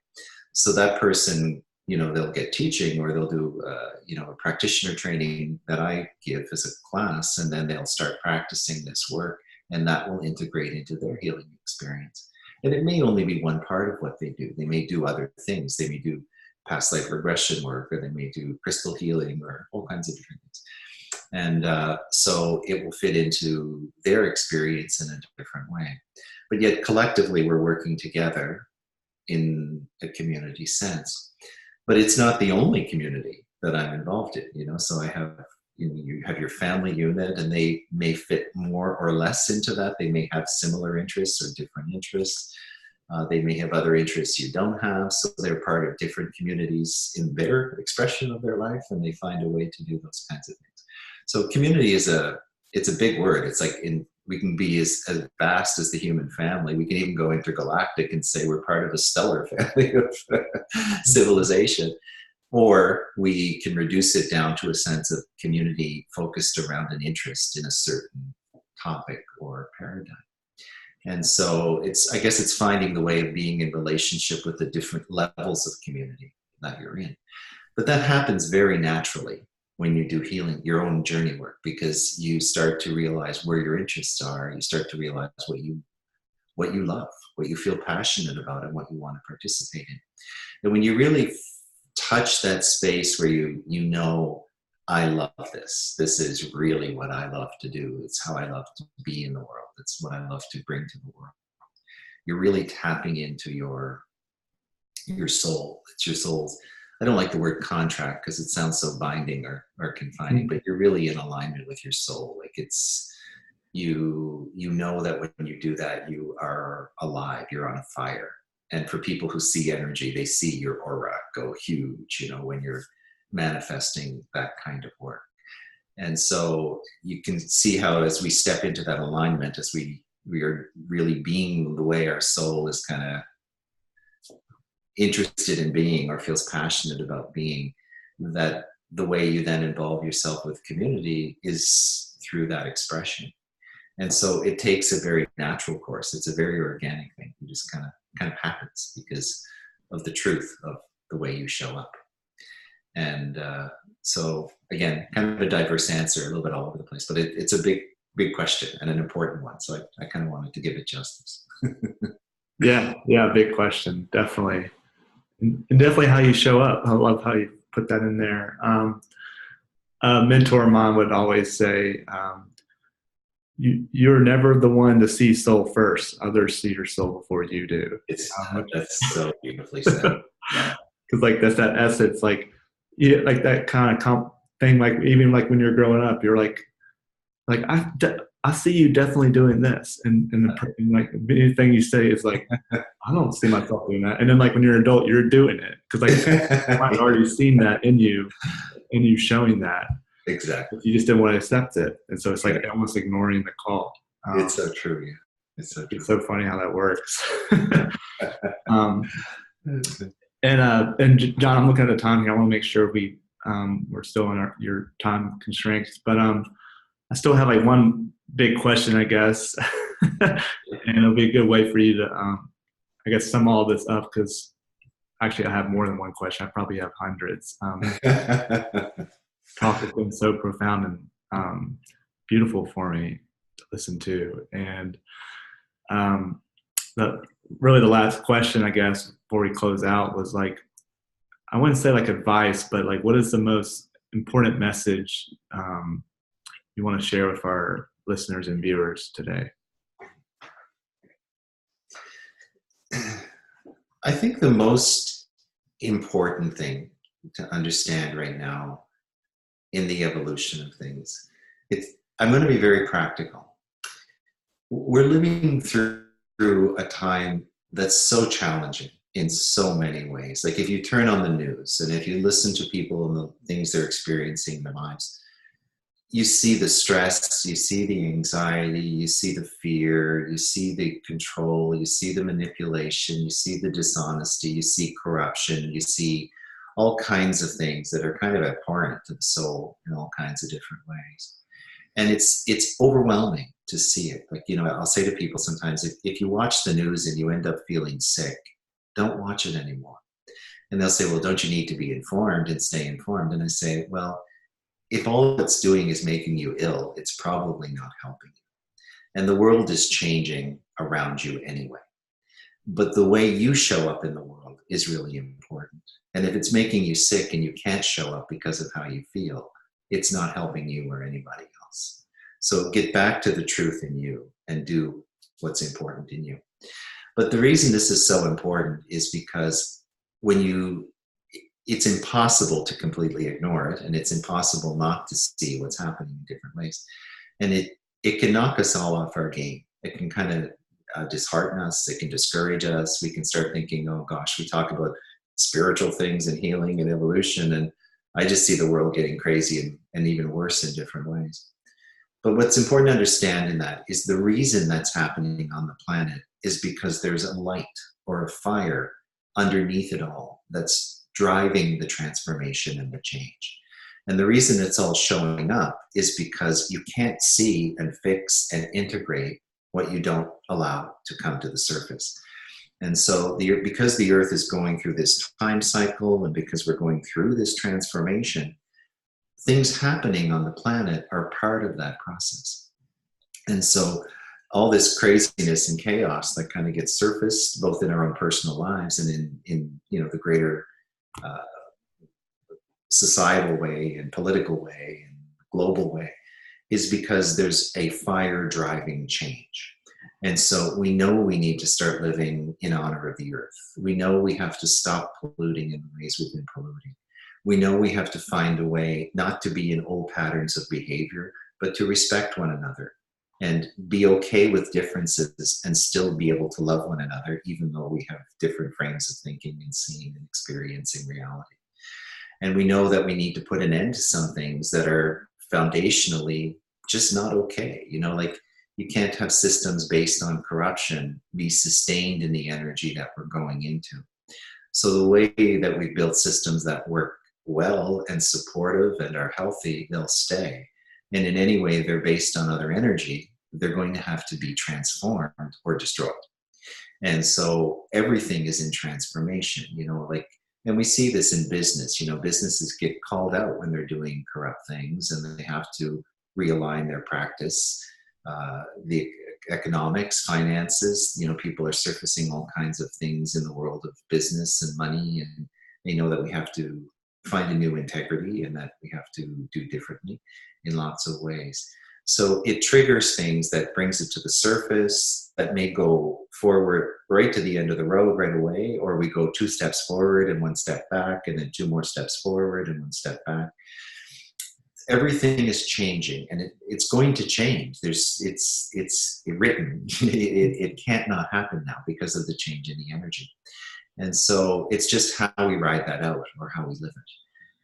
S2: So that person, they'll get teaching, or they'll do, a practitioner training that I give as a class, and then they'll start practicing this work, and that will integrate into their healing experience. And it may only be one part of what they do. They may do other things. They may do past life regression work, or they may do crystal healing, or all kinds of different things. And so it will fit into their experience in a different way. But yet collectively, we're working together in a community sense. But it's not the only community that I'm involved in, so I have, you have your family unit, and they may fit more or less into that. They may have similar interests or different interests. They may have other interests you don't have, so they're part of different communities in their expression of their life, and they find a way to do those kinds of things. So community it's a big word. It's like we can be as vast as the human family. We can even go intergalactic and say we're part of a stellar family of civilization. Or we can reduce it down to a sense of community focused around an interest in a certain topic or paradigm. And so I guess it's finding the way of being in relationship with the different levels of community that you're in. But that happens very naturally when you do healing, your own journey work, because you start to realize where your interests are. You start to realize what you love, what you feel passionate about, and what you want to participate in. And when you really touch that space where I love this. This is really what I love to do. It's how I love to be in the world. It's what I love to bring to the world. You're really tapping into your soul. It's your soul's. I don't like the word contract because it sounds so binding or confining, but you're really in alignment with your soul. Like it's, you know that when you do that, you are alive, you're on fire. And for people who see energy, they see your aura go huge, when you're manifesting that kind of work. And so you can see how as we step into that alignment, as we are really being the way our soul is kind of interested in being or feels passionate about being, that the way you then involve yourself with community is through that expression. And so it takes a very natural course. It's a very organic thing. It just kind of happens because of the truth of the way you show up. And so again, kind of a diverse answer, a little bit all over the place, but it's a big question and an important one. So I kind of wanted to give it justice.
S1: Yeah, big question, definitely. And definitely how you show up. I love how you put that in there. A mentor of mine would always say, you're never the one to see soul first. Others see your soul before you do.
S2: That's so beautifully said.
S1: Because like that's that essence, like like that kind of thing. Like even like when you're growing up, you're like I see you definitely doing this, and like anything you say is like I don't see myself doing that. And then like when you're an adult, you're doing it because like I've already seen that in you, and you showing that.
S2: Exactly.
S1: You just didn't want to accept it, and so it's like almost ignoring the call.
S2: It's so true. Yeah. It's
S1: so funny how that works. And John, I'm looking at the time here. I want to make sure we're still in your time constraints, but I still have like one big question, I guess, and it'll be a good way for you to, I guess, sum all this up because actually I have more than one question. I probably have hundreds. Talk has been so profound and beautiful for me to listen to. And really the last question, I guess, before we close out was like, I wouldn't say like advice, but like what is the most important message you want to share with our listeners and viewers today?
S2: I think the most important thing to understand right now in the evolution of things, I'm going to be very practical. We're living through a time that's so challenging in so many ways. Like if you turn on the news and if you listen to people and the things they're experiencing in their lives, you see the stress, you see the anxiety, you see the fear, you see the control, you see the manipulation, you see the dishonesty, you see corruption, you see all kinds of things that are kind of abhorrent to the soul in all kinds of different ways. And it's overwhelming to see it. Like, I'll say to people sometimes, if you watch the news and you end up feeling sick, don't watch it anymore. And they'll say, well, don't you need to be informed and stay informed? And I say, well, if all it's doing is making you ill, it's probably not helping you. And the world is changing around you anyway. But the way you show up in the world is really important. And if it's making you sick and you can't show up because of how you feel, it's not helping you or anybody else. So get back to the truth in you and do what's important in you. But the reason this is so important is because it's impossible to completely ignore it, and it's impossible not to see what's happening in different ways. And it can knock us all off our game. It can kind of dishearten us. It can discourage us. We can start thinking, oh gosh, we talk about spiritual things and healing and evolution, and I just see the world getting crazy and even worse in different ways. But what's important to understand in that is the reason that's happening on the planet is because there's a light or a fire underneath it all that's driving the transformation and the change. And the reason it's all showing up is because you can't see and fix and integrate what you don't allow to come to the surface. And so because the earth is going through this time cycle and because we're going through this transformation, things happening on the planet are part of that process. And so all this craziness and chaos that kind of gets surfaced both in our own personal lives and in the greater societal way and political way and global way is because there's a fire driving change. And so we know we need to start living in honor of the earth. We know we have to stop polluting in the ways we've been polluting. We know we have to find a way not to be in old patterns of behavior, but to respect one another and be okay with differences and still be able to love one another, even though we have different frames of thinking and seeing and experiencing reality. And we know that we need to put an end to some things that are foundationally just not okay. Like you can't have systems based on corruption be sustained in the energy that we're going into. So the way that we build systems that work well and supportive and are healthy, they'll stay. And in any way they're based on other energy, they're going to have to be transformed or destroyed. And so everything is in transformation, and we see this in business. Businesses get called out when they're doing corrupt things and they have to realign their practice. The economics, finances, people are surfacing all kinds of things in the world of business and money, and they know that we have to find a new integrity and that we have to do differently in lots of ways. So it triggers things that brings it to the surface that may go forward right to the end of the road right away, or we go 2 steps forward and 1 step back and then 2 more steps forward and 1 step back. Everything is changing and it's going to change. It's written. It can't not happen now because of the change in the energy. And so it's just how we ride that out or how we live it.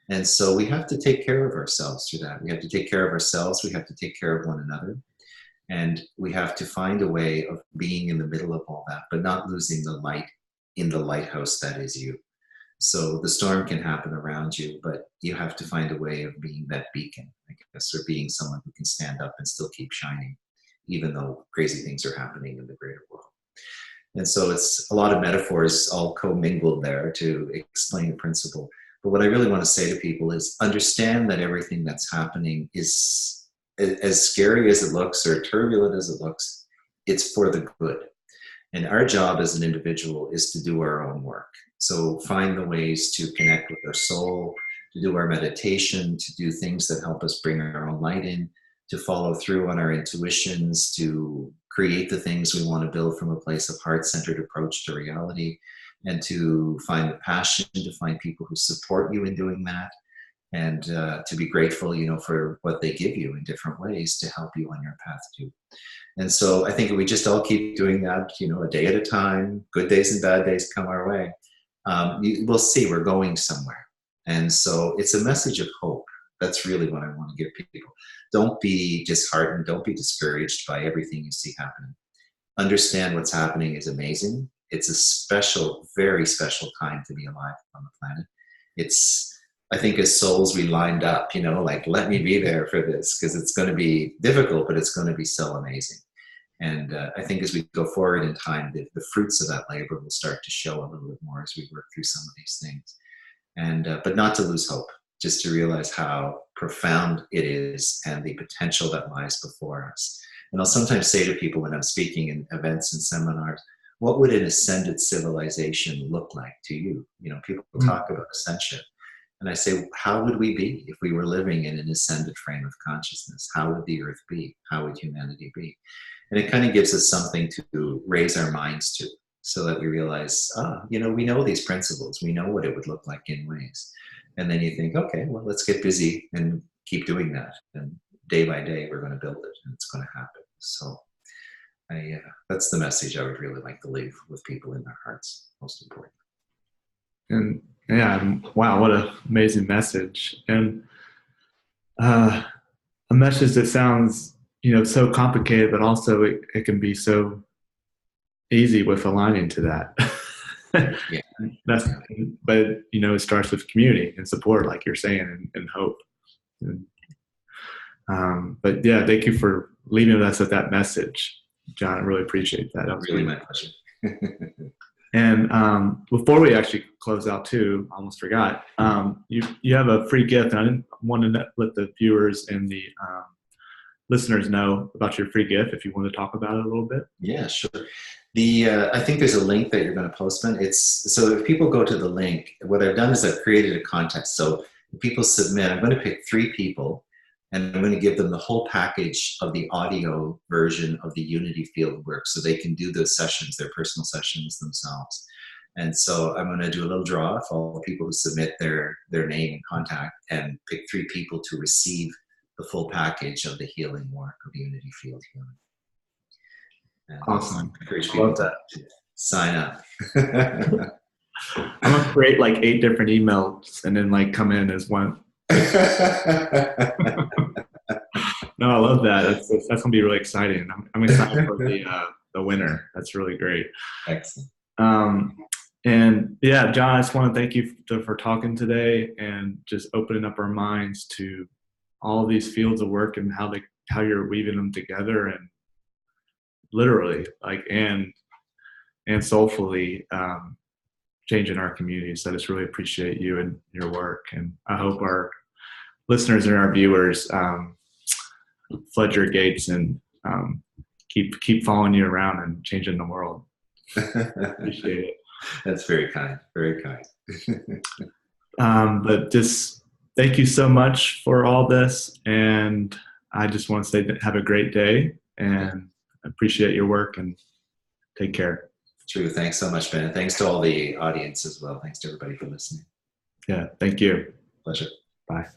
S2: And so we have to take care of ourselves through that. We have to take care of ourselves. We have to take care of one another. And we have to find a way of being in the middle of all that, but not losing the light in the lighthouse that is you. So the storm can happen around you, but you have to find a way of being that beacon, I guess, or being someone who can stand up and still keep shining, even though crazy things are happening in the greater world. And so it's a lot of metaphors all commingled there to explain the principle. But what I really want to say to people is understand that everything that's happening is, as scary as it looks or turbulent as it looks, it's for the good. And our job as an individual is to do our own work. So find the ways to connect with our soul, to do our meditation, to do things that help us bring our own light in, to follow through on our intuitions, to create the things we want to build from a place of heart-centered approach to reality, and to find the passion, to find people who support you in doing that, and to be grateful, for what they give you in different ways to help you on your path too. And so I think if we just all keep doing that, a day at a time, good days and bad days come our way, we'll see we're going somewhere. And so it's a message of hope. That's really what I want to give people. Don't be disheartened. Don't be discouraged by everything you see happening. Understand what's happening is amazing. It's a special, very special time to be alive on the planet. I think as souls, we lined up, like, let me be there for this, because it's going to be difficult, but it's going to be so amazing. And I think as we go forward in time, the fruits of that labor will start to show a little bit more as we work through some of these things. And but not to lose hope, just to realize how profound it is and the potential that lies before us. And I'll sometimes say to people when I'm speaking in events and seminars, what would an ascended civilization look like to you? People talk about ascension. And I say, how would we be if we were living in an ascended frame of consciousness? How would the earth be? How would humanity be? And it kind of gives us something to raise our minds to, so that we realize, we know these principles. We know what it would look like in ways. And then you think, okay, well, let's get busy and keep doing that. And day by day, we're going to build it, and it's going to happen. So that's the message I would really like to leave with people in their hearts, most important.
S1: And yeah, wow, what an amazing message. And a message that sounds, so complicated, but also it can be so easy with aligning to that.
S2: Yeah.
S1: But it starts with community and support, like you're saying, and hope. But yeah, thank you for leaving us with that message, John. I really appreciate that. That was
S2: really my pleasure.
S1: And before we actually close out too, I almost forgot, you have a free gift, and I didn't want to let the viewers and the listeners know about your free gift, if you want to talk about it a little bit.
S2: Yeah, sure. I think there's a link that you're going to post, Ben. So if people go to the link, what I've done is I've created a contest. So if people submit, I'm going to pick 3 people, and I'm going to give them the whole package of the audio version of the Unity field work, so they can do those sessions, their personal sessions themselves. And so I'm going to do a little draw for all the people who submit their name and contact, and pick 3 people to receive the full package of the healing work of Unity field healing. And
S1: awesome.
S2: I encourage people to sign up.
S1: I'm going to create like 8 different emails and then like come in as one. No, I love that. That's going to be really exciting. I'm excited for the winner. That's really great.
S2: Excellent.
S1: And yeah, John, I just want to thank you for talking today and just opening up our minds to all these fields of work and how you're weaving them together, and literally and soulfully changing our community. So I just really appreciate you and your work, and I hope our listeners and our viewers flood your gates and keep following you around and changing the world. Appreciate it.
S2: That's very kind. Very kind.
S1: But just thank you so much for all this, and I just want to say that have a great day, and appreciate your work, and take care.
S2: True. Thanks so much, Ben. And thanks to all the audience as well. Thanks to everybody for listening.
S1: Yeah. Thank you.
S2: Pleasure.
S1: Bye.